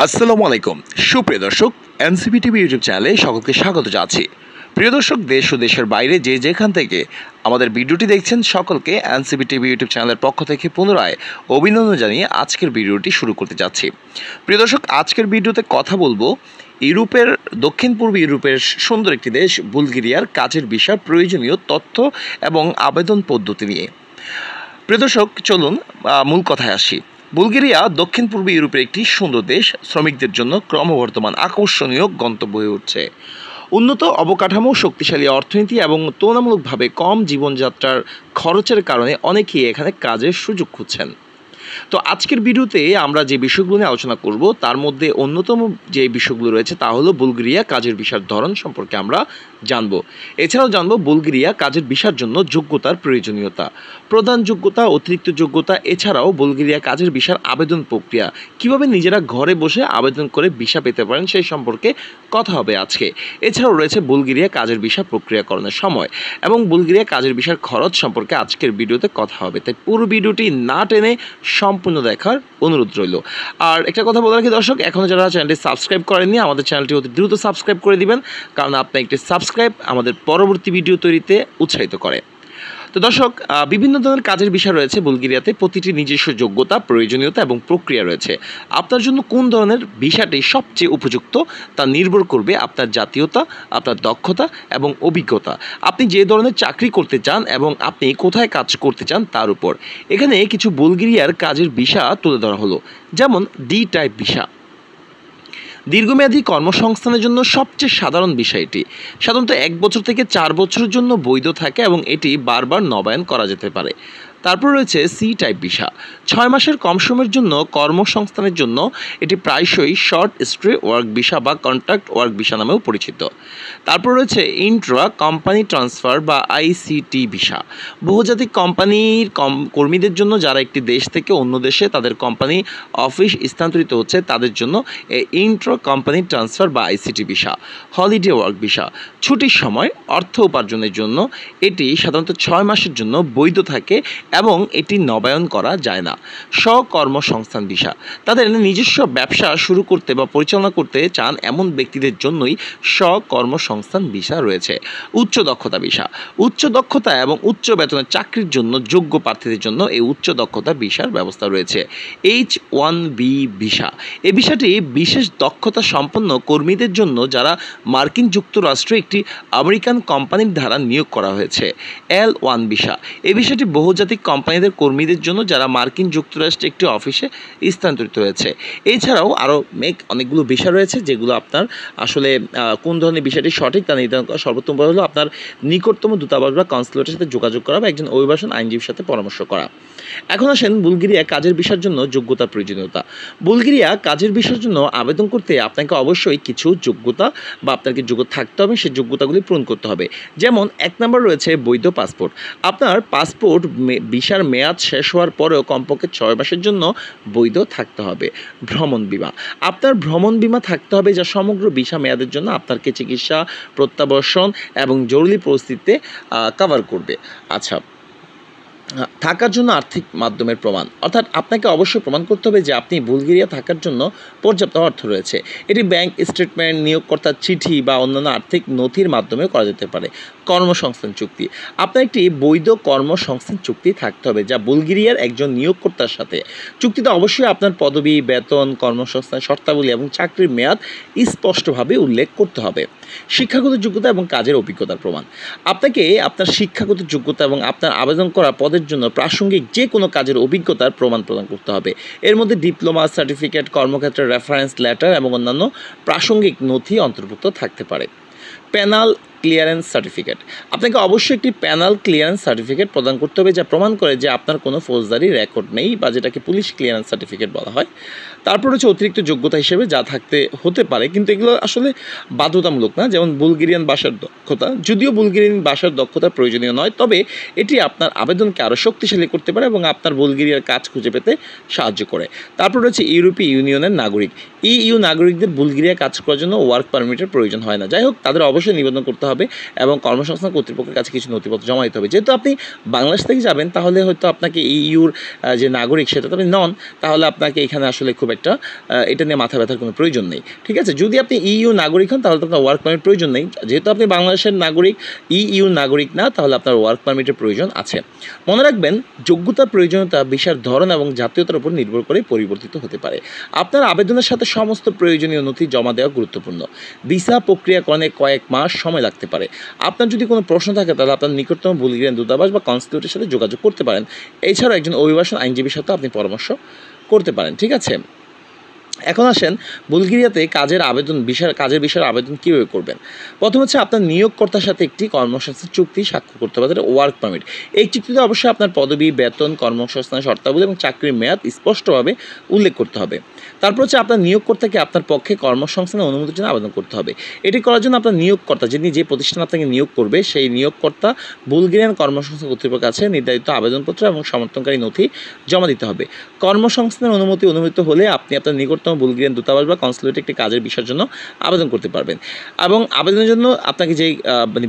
আসসালামু আলাইকুম সুপ্রিয় দর্শক এনসিপি টিভি ইউটিউব চ্যানেলে সকলকে স্বাগত জানাচ্ছি। প্রিয় দর্শক, দেশ ও দেশের বাইরে যে যেখান থেকে আমাদের ভিডিওটি দেখছেন সকলকে এনসিপি টিভি ইউটিউব চ্যানেলের পক্ষ থেকে পুনরায় অভিনন্দন জানিয়ে আজকের ভিডিওটি শুরু করতে যাচ্ছি। প্রিয় দর্শক, আজকের ভিডিওতে কথা বলবো দক্ষিণ পূর্ব ইউরোপের সুন্দর একটি দেশ বুলগেরিয়ার কাজের ভিসার প্রয়োজনীয় তথ্য এবং আবেদন পদ্ধতি নিয়ে। প্রিয় দর্শক, চলুন মূল কথায় আসি। বুলগেরিয়া দক্ষিণ পূর্ব ইউরোপের একটি সুন্দর দেশ, শ্রমিকদের জন্য ক্রমবর্ধমান আকর্ষণীয় গন্তব্য হয়ে উঠছে। উন্নত অবকাঠামো, শক্তিশালী অর্থনীতি এবং তুলনামূলকভাবে কম জীবনযাত্রার খরচের কারণে অনেকেই এখানে কাজের সুযোগ খুঁজছেন। তো আজকের ভিডিওতে আমরা যে বিষয়গুলো নিয়ে আলোচনা করব তার মধ্যে অন্যতম যে বিষয়গুলো রয়েছে তা হলো বুলগেরিয়া কাজের ভিসার ধরন সম্পর্কে আমরা জানব। এছাড়াও জানব বুলগেরিয়া কাজের ভিসার জন্য যোগ্যতার প্রয়োজনীয়তা, প্রধান যোগ্যতা, অতিরিক্ত যোগ্যতা, এছাড়াও বুলগেরিয়া কাজের ভিসার আবেদন প্রক্রিয়া, কিভাবে নিজেরা ঘরে বসে আবেদন করে ভিসা পেতে পারেন সেই সম্পর্কে কথা হবে আজকে। এছাড়াও রয়েছে বুলগেরিয়া কাজের ভিসা প্রক্রিয়াকরণের সময় এবং বুলগেরিয়া কাজের ভিসার খরচ সম্পর্কে আজকের ভিডিওতে কথা হবে। তাই পুরো ভিডিওটি না টেনে সম্পূর্ণ দেখার অনুরোধ রইল। আর একটা কথা বলে রাখি দর্শক, এখনও যারা চ্যানেলটি সাবস্ক্রাইব করেননি আমাদের চ্যানেলটি অতি দ্রুত সাবস্ক্রাইব করে দিবেন, কারণ আপনার একটি সাবস্ক্রাইব আমাদের পরবর্তী ভিডিও তৈরিতে উৎসাহিত করে। তো দর্শক, বিভিন্ন ধরনের কাজের বিষয় রয়েছে বুলগেরিয়াতে, প্রতিটি নিজস্ব যোগ্যতা, প্রয়োজনীয়তা এবং প্রক্রিয়া রয়েছে। আপনার জন্য কোন ধরনের ভিসাটি সবচেয়ে উপযুক্ত তা নির্ভর করবে আপনার জাতীয়তা, আপনার দক্ষতা এবং অভিজ্ঞতা, আপনি যে ধরনের চাকরি করতে চান এবং আপনি কোথায় কাজ করতে চান তার উপর। এখানে কিছু বুলগেরিয়ার কাজের ভিসা তুলে ধরা হলো, যেমন ডি টাইপ ভিসা। দীর্ঘমেয়াদী কর্মসংস্থানের জন্য সবচেয়ে সাধারণ বিষয়টি সাধারণত 1 বছর থেকে 4 বছরের জন্য বৈধ থাকে এবং এটি বারবার নবায়ন করা যেতে পারে। তারপর রয়েছে সি টাইপ ভিসা, 6 মাসের কম সময়ের জন্য কর্মসংস্থানের জন্য এটি প্রায়শই শর্ট স্টে ওয়ার্ক ভিসা বা কন্ট্রাক্ট ওয়ার্ক ভিসা নামেও পরিচিত। তারপর রয়েছে ইন্ট্রা কোম্পানি ট্রান্সফার বা আইসিটি ভিসা, বহুজাতিক কোম্পানির কর্মীদের জন্য যারা একটি দেশ থেকে অন্য দেশে তাদের কোম্পানি অফিস স্থানান্তরিত হচ্ছে তাদের জন্য ইন্ট্রা কোম্পানি ট্রান্সফার বা ICT visa. Holiday work visa, ছুটির সময় অর্থ উপার্জনের জন্য এটি সাধারণত 6 মাসের জন্য বৈধ থাকে এবং এটি নবায়ন করা যায় না। স্বকর্মসংস্থান ভিসা, তাদের নিজস্ব ব্যবসা শুরু করতে বা পরিচালনা করতে চান এমন ব্যক্তিদের জন্যই স্বকর্মসংস্থান ভিসা রয়েছে। উচ্চ দক্ষতা ভিসা, উচ্চ দক্ষতা এবং উচ্চ বেতনের চাকরির জন্য যোগ্য প্রার্থীদের জন্য এই উচ্চ দক্ষতা ভিসার ব্যবস্থা রয়েছে। H1B ভিসা, এই ভিসাটি বিশেষ দক্ষতা সম্পন্ন কর্মীদের জন্য যারা মার্কিন যুক্তরাষ্ট্রে একটি আমেরিকান কোম্পানির দ্বারা নিয়োগ করা হয়েছে। L1 ভিসা, এই ভিসাটি বহুজাতিক কোম্পানিদের কর্মীদের জন্য যারা মার্কিন যুক্তরাষ্ট্রে একটি অফিসে স্থানান্তরিত হয়েছে। এছাড়াও আরও অনেকগুলো ভিসা রয়েছে যেগুলো আপনার আসলে কোন ধরনের বিষয়টি সঠিক তা নির্ধারণ করা সর্বোত্তম উপায় হলো আপনার নিকটতম দূতাবাস বা কনসুলেটের সাথে যোগাযোগ করা বা একজন অভিবাসন আইনজীবীর সাথে পরামর্শ করা। এখন আসেন বুলগেরিয়া কাজের ভিসার জন্য যোগ্যতার প্রয়োজনীয়তা। বুলগেরিয়া কাজের ভিসার জন্য আবেদন করতে আপনাকে অবশ্যই কিছু যোগ্যতা বা আপনাকে যোগ্য থাকতে হবে, সেই যোগ্যতাগুলি পূরণ করতে হবে। যেমন 1 নম্বর রয়েছে বৈধ পাসপোর্ট। আপনার পাসপোর্ট ভিসার মেয়াদ শেষ হওয়ার পরেও কমপক্ষে 6 মাসের জন্য বৈধ থাকতে হবে। ভ্রমণ বিমা, আপনার ভ্রমণ বিমা থাকতে হবে যা সমগ্র ভিসা মেয়াদের জন্য আপনাকে চিকিৎসা, প্রত্যাবাসন এবং জরুরি পরিস্থিতিতে কভার করবে। আচ্ছা, থাকার জন্য আর্থিক মাধ্যমের প্রমাণ, অর্থাৎ আপনাকে অবশ্যই প্রমাণ করতে হবে যে আপনি বুলগেরিয়া থাকার জন্য পর্যাপ্ত অর্থ রয়েছে। এটি ব্যাংক স্টেটমেন্ট, নিয়োগকর্তার চিঠি বা অন্যান্য আর্থিক নথির মাধ্যমে করা যেতে পারে। কর্মসংস্থান চুক্তি, আপনার একটি বৈধ কর্মসংস্থান চুক্তি থাকতে হবে যা বুলগেরিয়ার একজন নিয়োগকর্তার সাথে। চুক্তিতে অবশ্যই আপনার পদবি, বেতন, কর্মসংস্থান শর্তাবলী এবং চাকরির মেয়াদ স্পষ্টভাবে উল্লেখ করতে হবে। শিক্ষাগত যোগ্যতা এবং কাজের অভিজ্ঞতার প্রমাণ, আপনাকে আপনার শিক্ষাগত যোগ্যতা এবং আপনার আবেদন করা পদের জন্য প্রাসঙ্গিক যে কোনো কাজের অভিজ্ঞতার প্রমাণ প্রদান করতে হবে। এর মধ্যে ডিপ্লোমা, সার্টিফিকেট, কর্মক্ষেত্রের রেফারেন্স লেটার এবং অন্যান্য প্রাসঙ্গিক নথি অন্তর্ভুক্ত থাকতে পারে। প্যানাল ক্লিয়ারেন্স সার্টিফিকেট, আপনাকে অবশ্যই একটি প্যানাল ক্লিয়ারেন্স সার্টিফিকেট প্রদান করতে হবে যা প্রমাণ করে যে আপনার কোনো ফৌজদারি রেকর্ড নেই বা যেটাকে পুলিশ ক্লিয়ারেন্স সার্টিফিকেট বলা হয়। তারপর হচ্ছে অতিরিক্ত যোগ্যতা হিসেবে যা থাকতে হতে পারে, কিন্তু এগুলো আসলে বাধ্যতামূলক না। যেমন বুলগেরিয়ান ভাষার দক্ষতা, যদিও বুলগেরিয়ান ভাষার দক্ষতা প্রয়োজনীয় নয়, তবে এটি আপনার আবেদনকে আরও শক্তিশালী করতে পারে এবং আপনার বুলগেরিয়ার কাজ খুঁজে পেতে সাহায্য করে। তারপর রয়েছে ইউরোপীয় ইউনিয়নের নাগরিক। EU নাগরিকদের বুলগেরিয়া কাজ করার জন্য ওয়ার্ক পারমিটের প্রয়োজন হয় না। যাই হোক, তাদের অবশ্যই নিবন্ধন করতে হবে হবে এবং কর্মসংস্থান কর্তৃপক্ষের কাছে কিছু নথিপত্র জমা দিতে হবে। যেহেতু আপনি বাংলাদেশ থেকে যাবেন তাহলে হয়তো আপনাকে ইইউর যে নাগরিক সেটা তো আপনি নন, তাহলে আপনাকে এখানে আসলে খুব একটা এটা নিয়ে মাথা ব্যথার কোনো প্রয়োজন নেই। ঠিক আছে, যদি আপনি ইইউ নাগরিক হন তাহলে তো আপনার ওয়ার্ক পারমিট প্রয়োজন নেই। যেহেতু আপনি বাংলাদেশের নাগরিক, ইইউ নাগরিক না, তাহলে আপনার ওয়ার্ক পারমিটের প্রয়োজন আছে। মনে রাখবেন, যোগ্যতার প্রয়োজনীয়তা ভিসার ধরন এবং জাতীয়তার উপর নির্ভর করে পরিবর্তিত হতে পারে। আপনার আবেদনের সাথে সমস্ত প্রয়োজনীয় নথি জমা দেওয়া গুরুত্বপূর্ণ। ভিসা প্রক্রিয়াকরণে কয়েক মাস সময় লাগতে পারে। আপনার যদি কোনো প্রশ্ন থাকে তাহলে আপনার নিকটতম বুলগেরিয়ান দূতাবাস বা কনস্যুলেটের সাথে যোগাযোগ করতে পারেন। এছাড়াও একজন অভিবাসন আইনজীবীর সাথে আপনি পরামর্শ করতে পারেন। ঠিক আছে, এখন আসেন বুলগেরিয়াতে কাজের বিষয়ের আবেদন কীভাবে করবেন। প্রথম হচ্ছে আপনার নিয়োগকর্তার সাথে একটি কর্মসংস্থান চুক্তি স্বাক্ষর করতে হবে, ওয়ার্ক পারমিট। এই চুক্তিতে অবশ্যই আপনার পদবি, বেতন, কর্মসংস্থানের শর্তাবলী এবং চাকরির মেয়াদ স্পষ্টভাবে উল্লেখ করতে হবে। তারপর হচ্ছে আপনার নিয়োগকর্তাকে আপনার পক্ষে কর্মসংস্থানের অনুমতির জন্য আবেদন করতে হবে। এটি করার জন্য আপনার নিয়োগকর্তা, যিনি যে প্রতিষ্ঠান আপনাকে নিয়োগ করবে, সেই নিয়োগকর্তা বুলগেরিয়ান কর্মসংস্থান কর্তৃপক্ষের কাছে নির্ধারিত আবেদনপত্র এবং সমর্থনকারী নথি জমা দিতে হবে। কর্মসংস্থানের অনুমোদিত হলে আপনি আপনার নিকটতম বুলগেরিয়ান দূতাবাস বা কনস্যুলেটে একটি কাজের বিষয়ের জন্য আবেদন করতে পারবেন। এবং আবেদনের জন্য আপনাকে যেই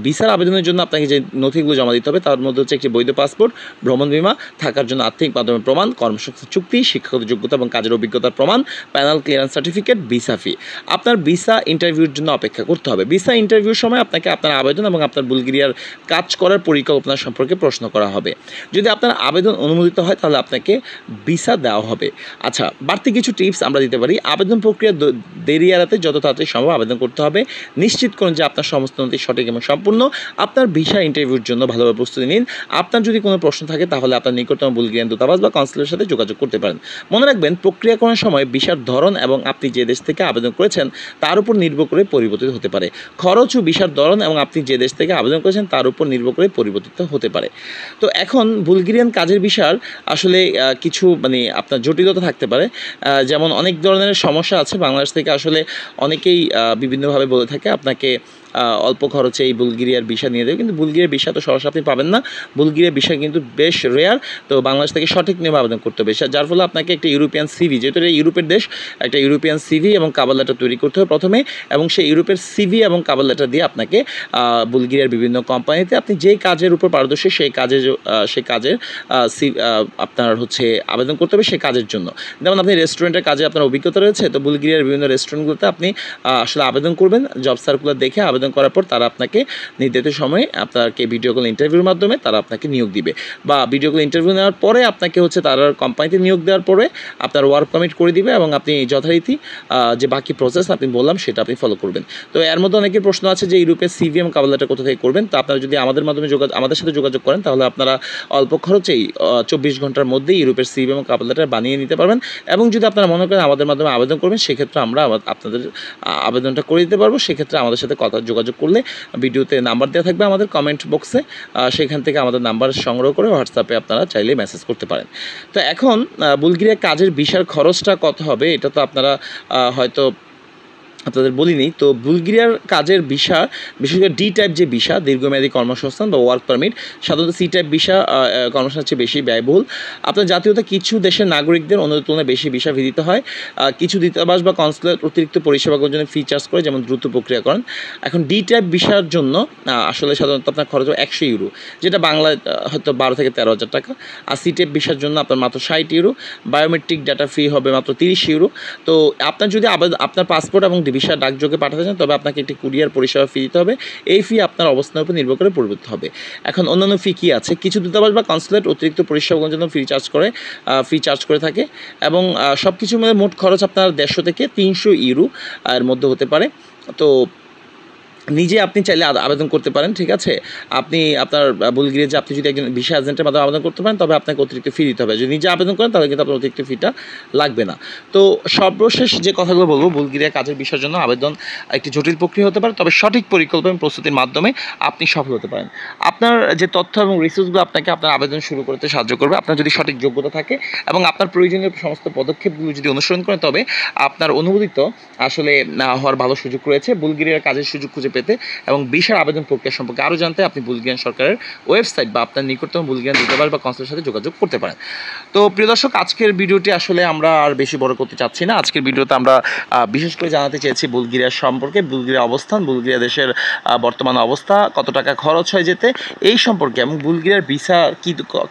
ভিসার আবেদনের জন্য আপনাকে যে নথিগুলো জমা দিতে হবে তার মধ্যে হচ্ছে একটি বৈধ পাসপোর্ট, ভ্রমণ বিমা, থাকার জন্য আর্থিক মাধ্যমের প্রমাণ, কর্মসংস্থান চুক্তি, শিক্ষাগত যোগ্যতা এবং কাজের অভিজ্ঞতার প্রমাণ, প্যানেল ক্লিয়ারেন্স সার্টিফিকেট, ভিসা ফি। আপনার ভিসা ইন্টারভিউর জন্য অপেক্ষা করতে হবে। ভিসা ইন্টারভিউর সময় আপনাকে আপনার আবেদন এবং আপনার বুলগেরিয়ার কাজ করার পরিকল্পনা সম্পর্কে প্রশ্ন করা হবে। যদি আপনার আবেদন অনুমোদিত হয় তাহলে আপনাকে ভিসা দেওয়া হবে। আচ্ছা, বাড়তি কিছু টিপস আমরা দিতে পারি। আবেদন প্রক্রিয়া দেরি এড়াতে যত তাড়াতাড়ি সম্ভব আবেদন করতে হবে। নিশ্চিত করুন যে আপনার সমস্ত নথি সঠিক এবং সম্পূর্ণ। আপনার ভিসা ইন্টারভিউর জন্য ভালোভাবে প্রস্তুতি নিন। আপনার যদি কোনো প্রশ্ন থাকে তাহলে আপনার নিকটতম বুলগেরিয়ান দূতাবাস বা কনস্যুলেটের সাথে যোগাযোগ করতে পারেন। মনে রাখবেন, প্রক্রিয়াকরণের সময় ভিসার ধরন এবং আপনি যে দেশ থেকে আবেদন করেছেন তার উপর নির্ভর করে পরিবর্তিত হতে পারে। খরচ ও ভিসার ধরন এবং আপনি যে দেশ থেকে আবেদন করেছেন তার উপর নির্ভর করে পরিবর্তিত হতে পারে। তো এখন বুলগেরিয়ান কাজের ভিসার আসলে কিছু আপনার জটিলতা থাকতে পারে। যেমন অনেক ধরনের সমস্যা আছে। বাংলাদেশ থেকে আসলে অনেকেই বিভিন্নভাবে বলে থাকে আপনাকে অল্প খরচে এই বুলগেরিয়ার ভিসা নিয়ে দেবে, কিন্তু বুলগেরিয়ার ভিসা তো সরাসরি আপনি পাবেন না। বুলগেরিয়ার ভিসা কিন্তু বেশ রেয়ার। তো বাংলাদেশ থেকে সঠিক নিয়মে আবেদন করতে হবে, যার ফলে আপনাকে একটা ইউরোপিয়ান সিভি, যেহেতু এটা ইউরোপের দেশ, একটা ইউরোপিয়ান সিভি এবং কাভার লেটার তৈরি করতে হবে প্রথমে, এবং সেই ইউরোপের সিভি এবং কাভার লেটার দিয়ে আপনাকে বুলগেরিয়ার বিভিন্ন কোম্পানিতে আপনি যে কাজের উপর পারদর্শী সেই কাজের আপনার হচ্ছে আবেদন করতে হবে সেই কাজের জন্য। যেমন আপনি রেস্টুরেন্টের কাজে আপনার অভিজ্ঞতা রয়েছে, তো বুলগেরিয়ার বিভিন্ন রেস্টুরেন্টগুলোতে আপনি আসলে আবেদন করবেন। জব সার্কুলার দেখে আবেদন করার পর তারা আপনাকে নির্ধারিত সময়ে আপনাকে ভিডিও কল ইন্টারভিউর মাধ্যমে তারা আপনাকে নিয়োগ দিবে, বা ভিডিও কল ইন্টারভিউ নেওয়ার পরে আপনাকে হচ্ছে তারা কোম্পানিতে নিয়োগ দেওয়ার পরে আপনার ওয়ার্ক পারমিট করে দিবে এবং আপনি যথারীতি যে বাকি প্রসেস আপনি বললাম সেটা আপনি ফলো করবেন। তো এর মধ্যে অনেকের প্রশ্ন আছে যে ইউরোপের সিভি এবং কাভার লেটার কোথা থেকে করবেন। তো আপনারা যদি আমাদের সাথে যোগাযোগ করেন তাহলে আপনারা অল্প খরচেই 24 ঘন্টার মধ্যেই ইউরোপের সিভি এবং কাভার লেটার বানিয়ে নিতে পারবেন। এবং যদি আপনারা মনে করেন আমাদের মাধ্যমে আবেদন করবেন, সেক্ষেত্রে আমরা আপনাদের আবেদনটা করে দিতে পারবো। সেক্ষেত্রে আমাদের সাথে যোগাযোগ করলে ভিডিওতে নাম্বার দেওয়া থাকবে আমাদের কমেন্ট বক্সে, সেখান থেকে আমাদের নাম্বার সংগ্রহ করে হোয়াটসঅ্যাপে আপনারা চাইলে মেসেজ করতে পারেন। তো এখন বুলগেরিয়া কাজের ভিসার খরচটা কত হবে এটা তো আপনারা হয়তো আপনাদের বলিনি। তো বুলগেরিয়ার কাজের ভিসা, বিশেষ করে ডি টাইপ যে ভিসা, দীর্ঘমেয়াদী কর্মসংস্থান বা ওয়ার্ক পারমিট, সাধারণত সি টাইপ ভিসা কর্মসংস্থানের চেয়ে বেশি ব্যয়বহুল। আপনার জাতীয়তা কিছু দেশের নাগরিকদের অন্যদের তুলনায় বেশি ভিসা ফি দিতে হয়। কিছু দূতাবাস বা কনস্যুলেট অতিরিক্ত পরিষেবাগুলোর জন্য ফি চার্জ করে, যেমন দ্রুত প্রক্রিয়াকরণ। এখন ডি টাইপ ভিসার জন্য আসলে সাধারণত আপনার খরচ হবে 100 ইউরো, যেটা বাংলায় হয়তো 12 থেকে 13,000 টাকা। আর সি টাইপ ভিসার জন্য আপনার মাত্র 60 ইউরো। বায়োমেট্রিক ডাটা ফি হবে মাত্র 30 ইউরো। তো আপনার যদি আপনার পাসপোর্ট এবং ভিসা ডাকযোগে পাঠাতে চান তবে আপনাকে একটি কুরিয়ার পরিষেবা ফি দিতে হবে। এই ফি আপনার অবস্থানের উপর নির্ভর করে পরিবর্তিত হবে। এখন অন্যান্য ফি কী আছে? কিছু দূতাবাস বা কনস্যুলেট অতিরিক্ত পরিষেবাগুলোর জন্য ফি চার্জ করে থাকে, এবং সব কিছু মিলে মোট খরচ আপনার 150 থেকে 300 ইউরো এর মধ্যে হতে পারে। তো নিজে আপনি চাইলে আবেদন করতে পারেন। ঠিক আছে, আপনি আপনার বুলগেরিয়া যে আপনি যদি একজন ভিসা এজেন্টের মাধ্যমে আবেদন করতে পারেন তবে আপনাকে অতিরিক্ত ফি দিতে হবে। যদি নিজে আবেদন করেন তাহলে কিন্তু আপনার অতিরিক্ত ফিটা লাগবে না। তো সর্বশেষ যে কথাগুলো বলবো, বুলগেরিয়া কাজের বিষয়ের জন্য আবেদন একটি জটিল প্রক্রিয়া হতে পারে, তবে সঠিক পরিকল্পনা প্রস্তুতির মাধ্যমে আপনি সফল হতে পারেন। আপনার যে তথ্য এবং রিসোর্সগুলো আপনাকে আপনার আবেদন শুরু করতে সাহায্য করবে। আপনার যদি সঠিক যোগ্যতা থাকে এবং আপনার প্রয়োজনীয় সমস্ত পদক্ষেপগুলো যদি অনুসরণ করেন তবে আপনার অনুমোদিত আসলে হওয়ার ভালো সুযোগ রয়েছে। বুলগেরিয়ার কাজের সুযোগ খুঁজে পেতে এবং ভিসার আবেদন প্রক্রিয়া সম্পর্কে আরও জানতে আপনি বুলগেরিয়ান সরকারের ওয়েবসাইট বা আপনার নিকটতম বুলগেরিয়ান দূতাবাস বা কনসুলের সাথে যোগাযোগ করতে পারেন। তো প্রিয় দর্শক, আজকের ভিডিওটি আসলে আমরা আর বেশি বড় করতে চাচ্ছি না। আজকের ভিডিওতে আমরা বিশেষ করে জানাতে চেয়েছি বুলগেরিয়া সম্পর্কে, বুলগেরিয়া অবস্থান, বুলগেরিয়া দেশের বর্তমান অবস্থা, কত টাকা খরচ হয় যেতে এই সম্পর্কে, এবং বুলগেরিয়ার ভিসা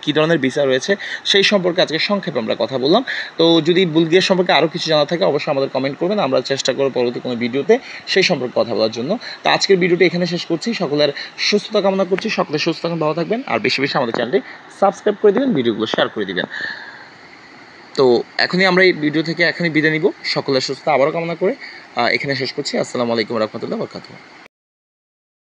কী ধরনের ভিসা রয়েছে সেই সম্পর্কে আজকে সংক্ষেপে আমরা কথা বললাম। তো যদি বুলগেরিয়া সম্পর্কে আরও কিছু জানা থাকে অবশ্যই আমাদের কমেন্ট করবেন, আমরা চেষ্টা করব পরবর্তী কোনো ভিডিওতে সেই সম্পর্কে কথা বলার জন্য। তো আজকের ভিডিওটি এখানে শেষ করছি। সকলের সুস্থতা কামনা করছি, সকলের সুস্থ থাকুন, ভালো থাকবেন, আর বেশি বেশি আমাদের চ্যানেলটি সাবস্ক্রাইব করে দেবেন, ভিডিওগুলো শেয়ার করে দেবেন। তো এখনই আমরা এই ভিডিও থেকে বিদায় নিব, সকলের সুস্থতা আবারও কামনা করে এখানে শেষ করছি। আসসালামু আলাইকুম রহমতুল্লাহ বরকাতুহু।